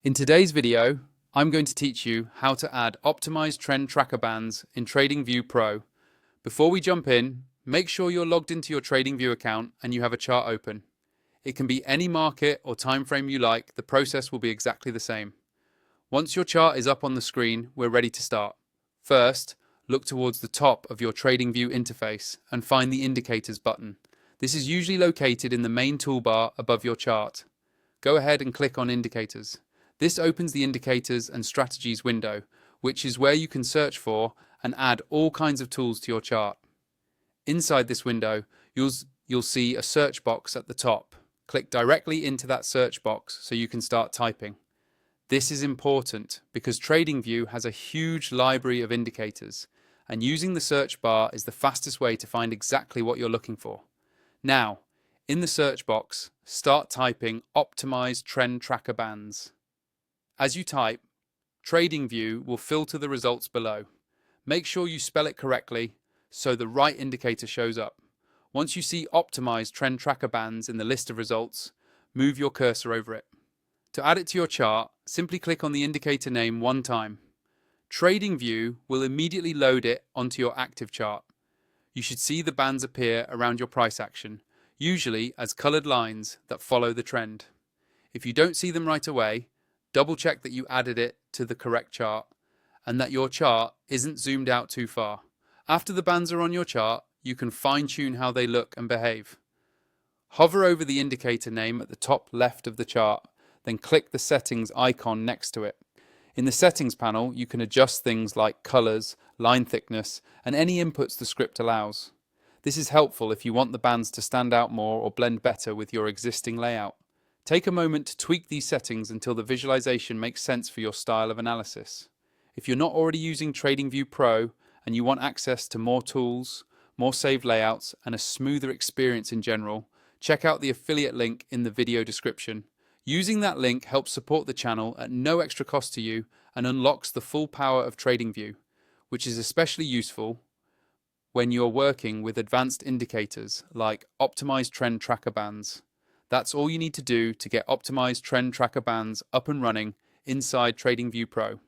In today's video, I'm going to teach you how to add optimized trend tracker bands in TradingView Pro. Before we jump in, make sure you're logged into your TradingView account and you have a chart open. It can be any market or time frame you like, the process will be exactly the same. Once your chart is up on the screen, we're ready to start. First, look towards the top of your TradingView interface and find the Indicators button. This is usually located in the main toolbar above your chart. Go ahead and click on Indicators. This opens the Indicators and Strategies window, which is where you can search for and add all kinds of tools to your chart. Inside this window, you'll see a search box at the top. Click directly into that search box so you can start typing. This is important because TradingView has a huge library of indicators, and using the search bar is the fastest way to find exactly what you're looking for. Now, in the search box, start typing optimized trend tracker bands. As you type, TradingView will filter the results below. Make sure you spell it correctly so the right indicator shows up. Once you see optimized trend tracker bands in the list of results, move your cursor over it. To add it to your chart, simply click on the indicator name one time. TradingView will immediately load it onto your active chart. You should see the bands appear around your price action, usually as colored lines that follow the trend. If you don't see them right away, double check that you added it to the correct chart and that your chart isn't zoomed out too far. After the bands are on your chart, you can fine-tune how they look and behave. Hover over the indicator name at the top left of the chart, then click the settings icon next to it. In the settings panel, you can adjust things like colors, line thickness, and any inputs the script allows. This is helpful if you want the bands to stand out more or blend better with your existing layout. Take a moment to tweak these settings until the visualization makes sense for your style of analysis. If you're not already using TradingView Pro and you want access to more tools, more saved layouts, and a smoother experience in general, check out the affiliate link in the video description. Using that link helps support the channel at no extra cost to you and unlocks the full power of TradingView, which is especially useful when you're working with advanced indicators like optimized trend tracker bands. That's all you need to do to get optimized trend tracker bands up and running inside TradingView Pro.